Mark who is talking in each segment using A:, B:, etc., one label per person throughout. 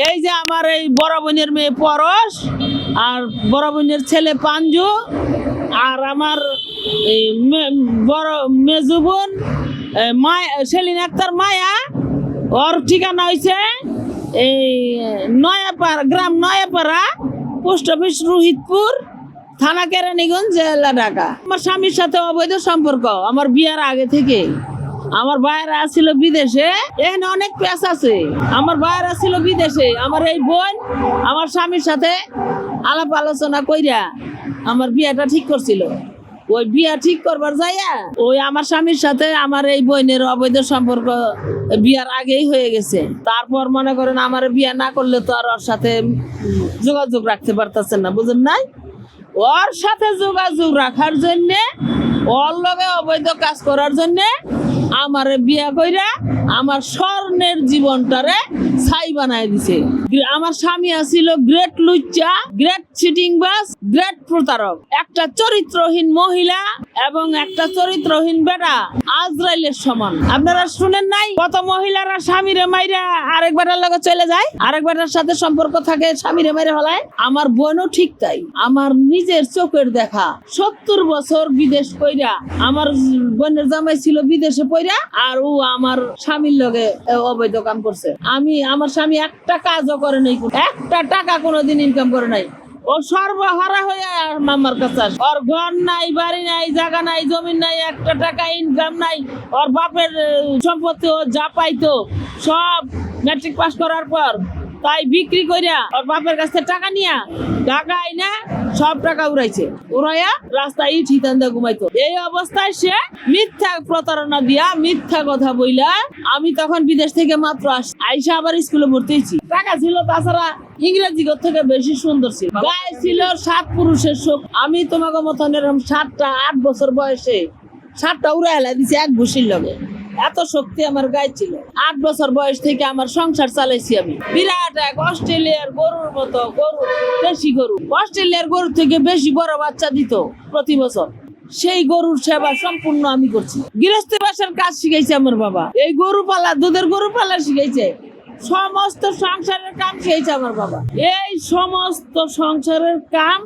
A: এই যে আমার এই বড় বোনের মেয়ে পরশ আর বড় বোনের ছেলে পাঞ্জু আর আমার এই বড় মেজু বোন সেলিন আক্তার মায়া, ওর ঠিকানা হয়েছে এই নয়াপাড়া, গ্রাম নয়াপাড়া, পোস্ট অফিস রোহিতপুর, থানা কেরানীগঞ্জ, জেলা ঢাকা। আমার স্বামীর সাথে অবৈধ সম্পর্ক আমার বিয়ার আগে থেকে। আমার ভাইয়েরা ছিল বিদেশে, এখানে অনেক পেশ আছে। আমার ভাইয়েরা ছিল বিদেশে, আমার এই বোন আমার স্বামীর সাথে আলাপ আলোচনা কইরা আমার বিয়াটা ঠিক করছিল। ওই বিয়া ঠিক করবার যাইয়া ওই আমার স্বামীর সাথে আমার এই বোনের অবৈধ সম্পর্ক বিয়ার আগেই হয়ে গেছে। তারপর মনে করেন আমার বিয়া না করলে তো আর ওর সাথে যোগাযোগ রাখতে পারতেছেন না, বুঝেন নাই? ওর সাথে যোগাযোগ রাখার জন্যে, ওর লগে অবৈধ কাজ করার জন্যে আমার বিয়া কইরা আমার স্বর্ণের জীবনটারে ছাই বানায় দিছে। আমার স্বামী আছিল গ্রেট লুচ্চা, গ্রেট চিটিং বাস, গ্রেট প্রতারক, একটা চরিত্রহীন মহিলা এবং একটা চরিত্রহীন বেটা আজরাইলের সমান। আপনারা শুনেন নাই কত মহিলারা স্বামীরে মাইরা আরেক বেটার লগে চলে যায়, আরেক বেটার সাথে সম্পর্ক থাকে, স্বামীরে মাইরা হলায়। আমার বোনও ঠিক তাই। আমার নিজের চোখের দেখা 70 বছর বিদেশ কইরা আমার বোনের জামাই ছিল বিদেশে পইরা, আর ও আমার স্বামীর লগে অবৈধ কাম করছে। আমার স্বামী একটা কাজও করে নাই, একটা টাকা কোনোদিন ইনকাম করে নাই। ও সর্বহারা হয়ে মামার কাছে আসে। ওর ঘর নাই, বাড়ি নাই, জায়গা নাই, জমিন নাই, একটা টাকা ইনকাম নাই। ওর বাপের সম্পত্তি ও যা পাইতো সব ম্যাট্রিক পাস করার পর তাই বিক্রি কইরা ওর বাপের কাছে টাকা নিয়া ঢাকা আইনা সব টাকা উড়াইয়া রাস্তায় ইট হিতান্দা ঘুমাইতো। এই অবস্থায় সে মিথ্যা প্রতারণা দিয়া মিথ্যা কথা বইলা, আমি তখন বিদেশ থেকে মাত্র আইসা আবার স্কুলে ভর্তি হয়েছি। টাকা ছিল, তাছাড়া ইংরেজি থেকে বেশি সুন্দর ছিল, গায়ে ছিল 7 পুরুষের শোক। আমি তোমাকে মতন এরকম 8 বছর বয়সে 7টা উড়াইলা দিছি এক ঘুষির লগে। এত শক্তি আমার গায়ে ছিল। 8 বছর বয়স থেকে আমার সংসার চালাইছি আমি। বিরাট এক অস্ট্রেলিয়ার গরুর মতো গরু, দেশি গরু, অস্ট্রেলিয়ার গরুর থেকে বেশি বড় বাচ্চা দিত প্রতি বছর। সেই গরুর সেবা সম্পূর্ণ আমি করছি। গৃহস্থী বাসার কাজ শিখাইছে আমার বাবা। এই গরু পালা, দুধের গরু পালা শিখাইছে। সমস্ত সংসারের কাম শিখাইছে আমার বাবা। এই সমস্ত সংসারের কাম,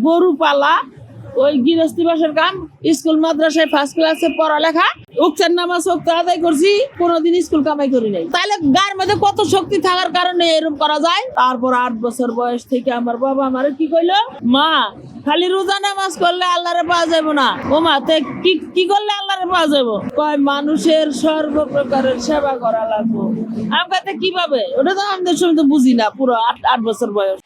A: গরু পালা, ওই গৃহস্থী বাসার কাম, স্কুল মাদ্রাসায় ফার্স্ট ক্লাসে পড়ালেখা, উচ্চার নামাজ আদায় করছি, কোনোদিন স্কুল কামাই করি নাই। তাহলে গায়ের মধ্যে কত শক্তি থাকার কারণে এরকম করা যায়। তারপর 8 বছর বয়স থেকে আমার বাবা আমার কি কইলো, মা খালি রোজা নামাজ করলে আল্লাহরে পাওয়া যাবো না। ও মা তে কি করলে আল্লাহরে পাওয়া যাবো? কয় মানুষের সর্বপ্রকারের সেবা করা লাগবো। আমি কাছে কিভাবে, ওটা তো আমাদের সময় তো বুঝি না। পুরো 8 বছর বয়স।